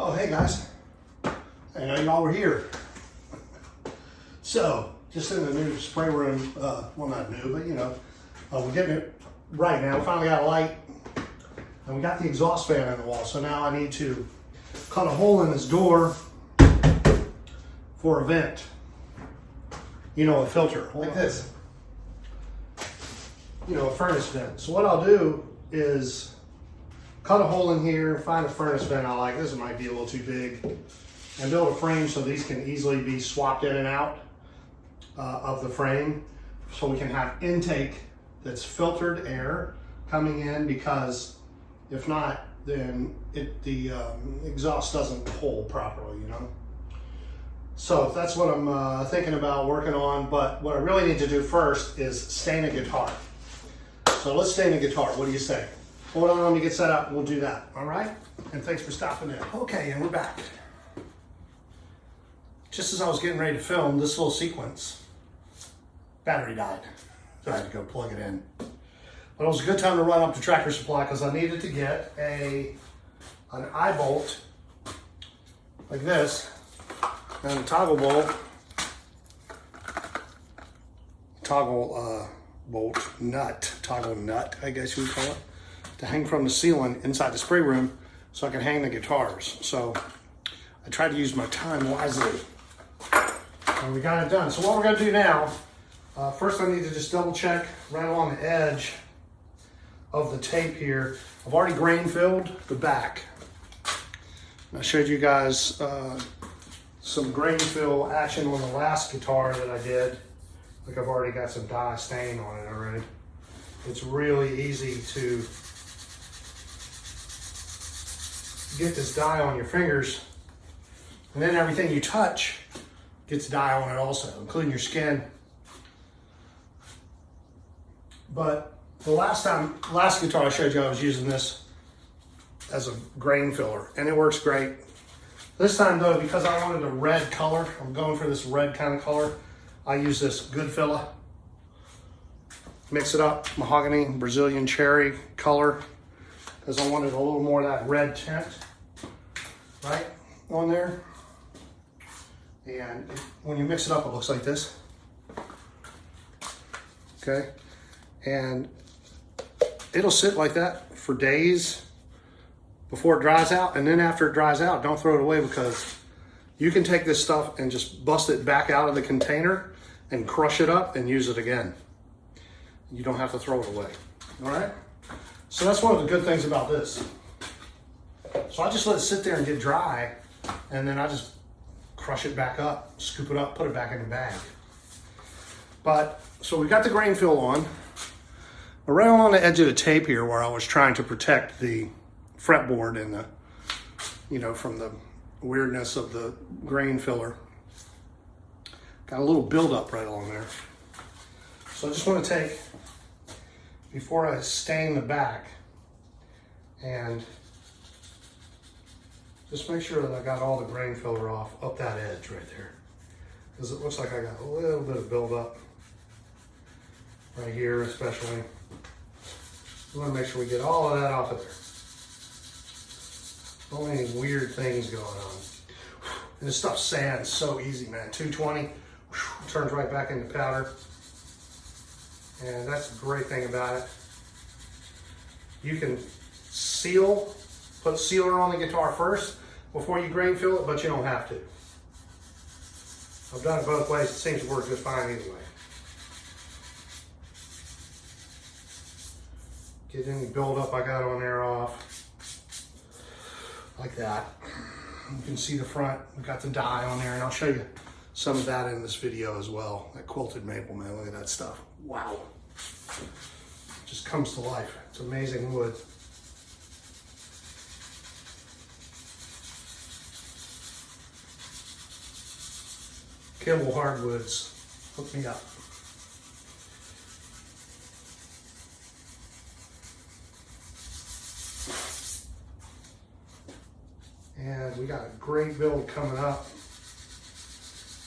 Oh, hey guys. I know y'all were here. So, just in the new spray room, well not new, but you know, we're getting it right now. We finally got a light and we got the exhaust fan on the wall. So now I need to cut a hole in this door for a vent. You know, a filter, like this. You know, a furnace vent. So what I'll do is cut a hole in here, find a furnace vent I like. This might be a little too big. And build a frame so these can easily be swapped in and out of the frame. So we can have intake that's filtered air coming in, because if not, then the exhaust doesn't pull properly, you know? So that's what I'm thinking about working on. But what I really need to do first is stain a guitar. So let's stain a guitar. What do you say? Hold on, let me get set up and we'll do that. All right? And thanks for stopping in. Okay, and we're back. Just as I was getting ready to film this little sequence, battery died. So I had to go plug it in. But it was a good time to run up to Tractor Supply because I needed to get an eye bolt like this, and a toggle bolt, toggle nut, I guess you would call it, to hang from the ceiling inside the spray room so I can hang the guitars. So I tried to use my time wisely. And we got it done. So what we're gonna do now, first I need to just double check right along the edge of the tape here. I've already grain filled the back. I showed you guys some grain fill action on the last guitar that I did. Like I've already got some dye stain on it already. It's really easy to get this dye on your fingers, and then everything you touch gets dye on it also, including your skin. But the last guitar I showed you, I was using this as a grain filler, and it works great. This time though, because I wanted a red color, I'm going for this red kind of color, I use this Goodfella. Mix it up, mahogany, Brazilian cherry color, because I wanted a little more of that red tint right on there. And when you mix it up, it looks like this. Okay, and it'll sit like that for days before it dries out, and then after it dries out, don't throw it away, because you can take this stuff and just bust it back out of the container and crush it up and use it again. You don't have to throw it away. All right, so that's one of the good things about this. So I just let it sit there and get dry, and then I just crush it back up, scoop it up, put it back in the bag. But, so we got the grain fill on. Right on the edge of the tape here where I was trying to protect the fretboard and the, you know, from the weirdness of the grain filler. Got a little buildup right along there. So I just want to take, before I stain the back, and just make sure that I got all the grain filler off up that edge right there, because it looks like I got a little bit of buildup right here especially. We want to make sure we get all of that off of there. Don't any weird things going on. And this stuff sands so easy, man. 220, turns right back into powder. And that's the great thing about it. You can seal, put sealer on the guitar first before you grain fill it, but you don't have to. I've done it both ways. It seems to work just fine either way. Get any buildup I got on there off, like that. You can see the front, we got the dye on there, and I'll show you some of that in this video as well. That quilted maple, man, look at that stuff. Wow. It just comes to life. It's amazing wood. Kimball Hardwoods, hook me up. And we got a great build coming up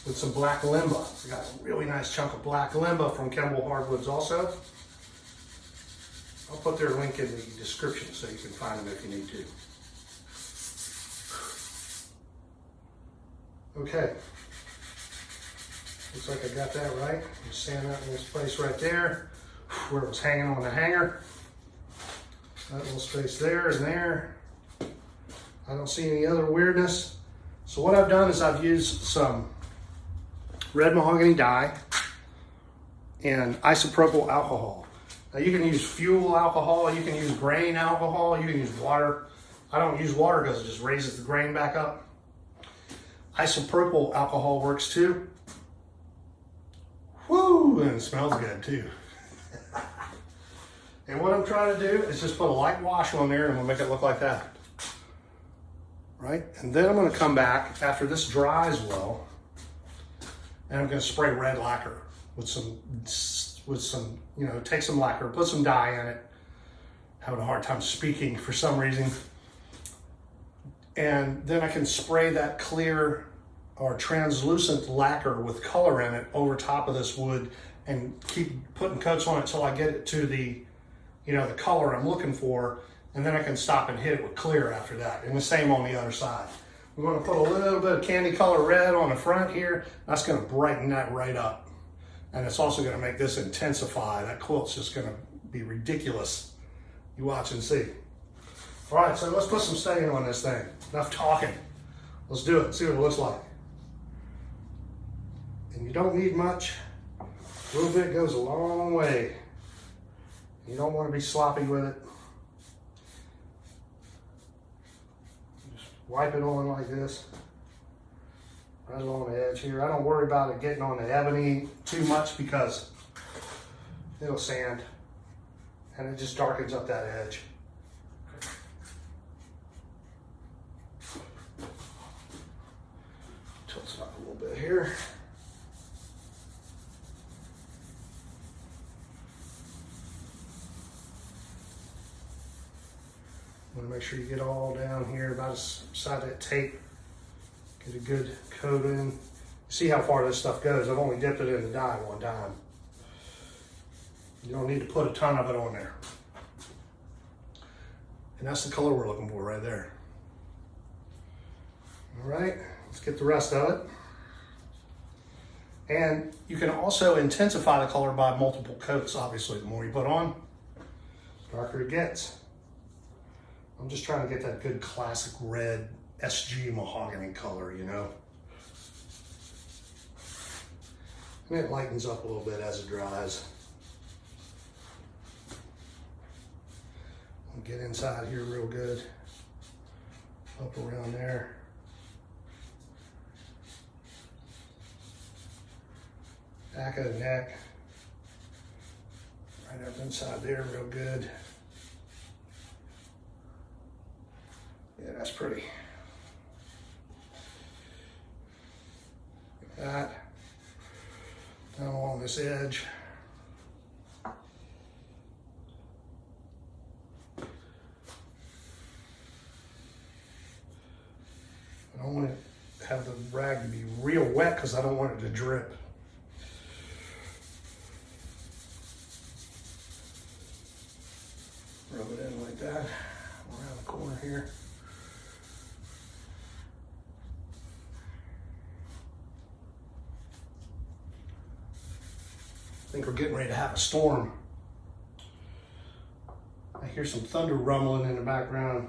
with some black limba. We got a really nice chunk of black limba from Kimball Hardwoods also. I'll put their link in the description so you can find them if you need to. Okay. Looks like I got that right. I'm sand that in this place right there where it was hanging on the hanger. That little space there and there. I don't see any other weirdness. So what I've done is I've used some red mahogany dye and isopropyl alcohol. Now you can use fuel alcohol, you can use grain alcohol, you can use water. I don't use water because it just raises the grain back up. Isopropyl alcohol works too. Woo, and it smells good too. And what I'm trying to do is just put a light wash on there and I'm gonna make it look like that. Right? And then I'm gonna come back after this dries well and I'm gonna spray red lacquer with some, you know, take some lacquer, put some dye in it. Having a hard time speaking for some reason. And then I can spray that clear or translucent lacquer with color in it over top of this wood and keep putting coats on it till I get it to the, you know, the color I'm looking for, and then I can stop and hit it with clear after that. And the same on the other side. We're going to put a little bit of candy color red on the front here. That's going to brighten that right up. And it's also going to make this intensify. That quilt's just going to be ridiculous. You watch and see. All right, so let's put some stain on this thing. Enough talking. Let's do it, see what it looks like. And you don't need much. A little bit goes a long way. You don't want to be sloppy with it. Just wipe it on like this. Right along the edge here. I don't worry about it getting on the ebony too much because it'll sand and it just darkens up that edge. Tilts it up a little bit here. Want to make sure you get all down here about the side of that tape. Get a good coat in. See how far this stuff goes. I've only dipped it in the dye one time. You don't need to put a ton of it on there. And that's the color we're looking for right there. All right, let's get the rest of it. And you can also intensify the color by multiple coats, obviously. The more you put on, the darker it gets. I'm just trying to get that good classic red SG mahogany color, you know. And it lightens up a little bit as it dries. I'll get inside here real good. Up around there. Back of the neck. Right up inside there real good. Yeah, that's pretty. Like that. Down along this edge. I don't want to have the rag to be real wet because I don't want it to drip. Rub it in like that, around the corner here. I think we're getting ready to have a storm. I hear some thunder rumbling in the background.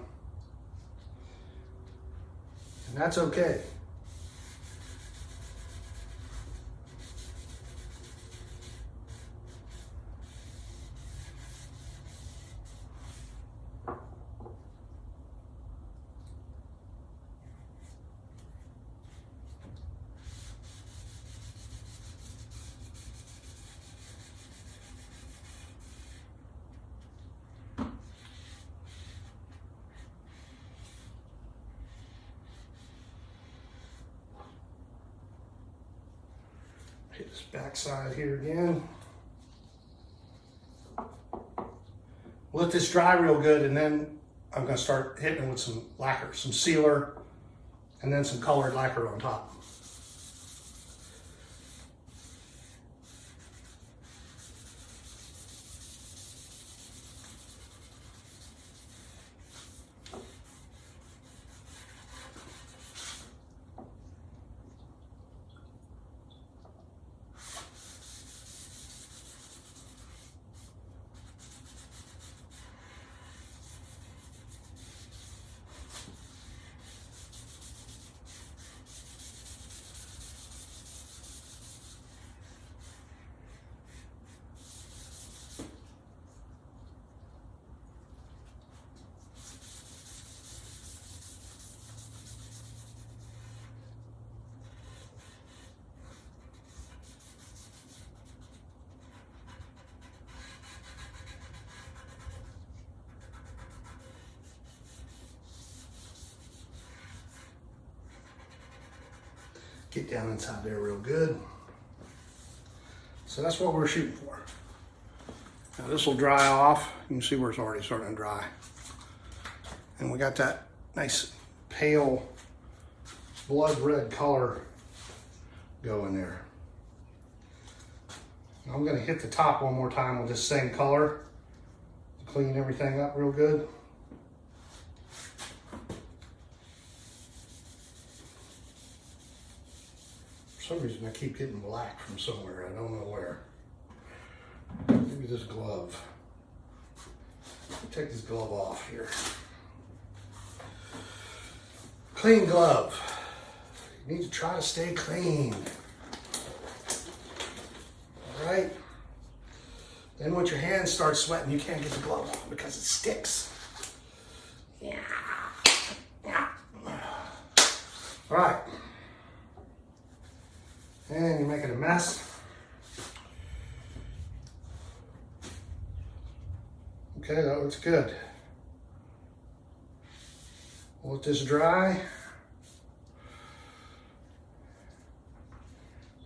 And that's okay. Hit this back side here again. Let this dry real good, and then I'm going to start hitting it with some lacquer, some sealer, and then some colored lacquer on top. get down inside there real good. So that's what we're shooting for. Now this will dry off. You can see where it's already starting to dry. And we got that nice pale blood red color going there. Now I'm gonna hit the top one more time with this same color to clean everything up real good. For some reason I keep getting black from somewhere, I don't know where. Maybe this glove. Take this glove off here. Clean glove. You need to try to stay clean. All right? Then once your hands start sweating, you can't get the glove on because it sticks. Yeah. Yeah. All right. And you're making a mess. Okay, that looks good. We'll let this dry.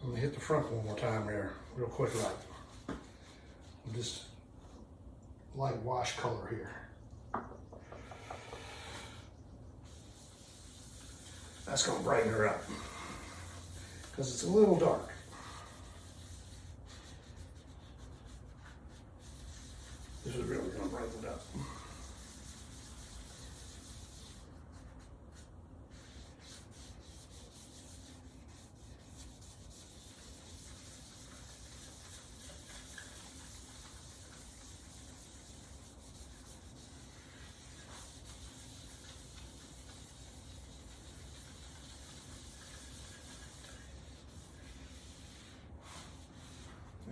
I'm gonna hit the front one more time here, real quick like. Just light wash color here. That's gonna brighten her up because it's a little dark. This is really gonna brighten it up.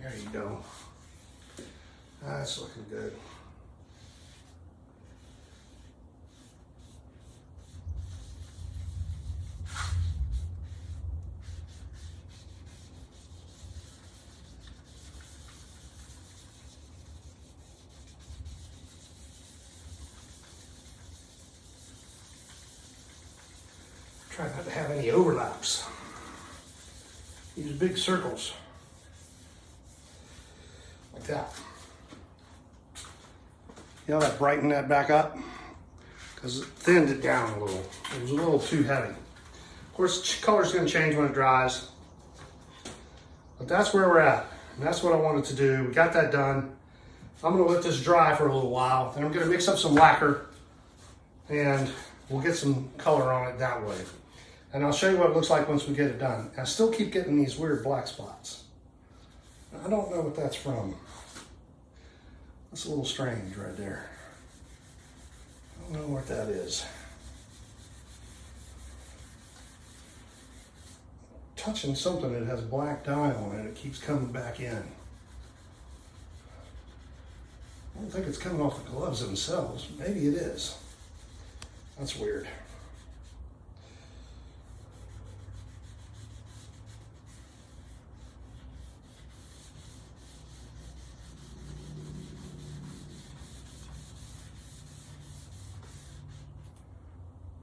There you go. That's looking good. Try not to have any overlaps. Use big circles. Like that. You know, that brightened that back up because it thinned it down a little. It was a little too heavy. Of course, color's gonna change when it dries, but that's where we're at. And that's what I wanted to do. We got that done. I'm gonna let this dry for a little while. Then I'm gonna mix up some lacquer and we'll get some color on it that way. And I'll show you what it looks like once we get it done. I still keep getting these weird black spots. I don't know what that's from. That's a little strange right there. I don't know what that is. Touching something that has black dye on it, it keeps coming back in. I don't think it's coming off the gloves themselves. Maybe it is. That's weird.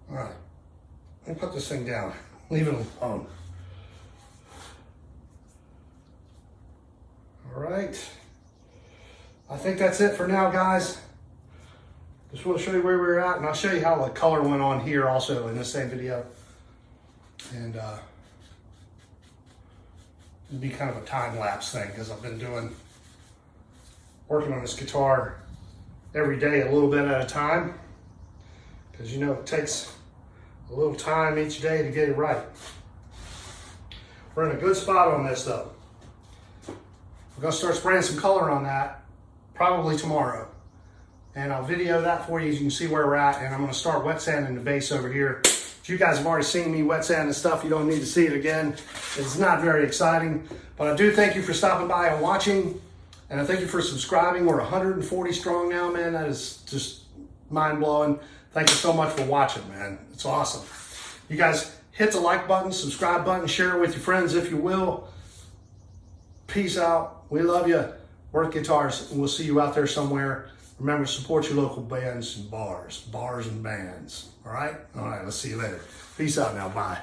All right, let me put this thing down. Leave it alone. All right, I think that's it for now, guys. Just want to show you where we're at, and I'll show you how the color went on here also in the same video. And it'll be kind of a time-lapse thing because I've been working on this guitar every day a little bit at a time. Because you know it takes a little time each day to get it right. We're in a good spot on this though. We're gonna start spraying some color on that probably tomorrow. And I'll video that for you so you can see where we're at. And I'm gonna start wet sanding the base over here. If you guys have already seen me wet sand and stuff, you don't need to see it again. It's not very exciting, but I do thank you for stopping by and watching. And I thank you for subscribing. We're 140 strong now, man. That is just mind blowing. Thank you so much for watching, man. It's awesome. You guys hit the like button, subscribe button, share it with your friends if you will. Peace out. We love you. Work guitars, and we'll see you out there somewhere. Remember to support your local bands and bars and bands. All right? All right, let's see you later. Peace out now. Bye.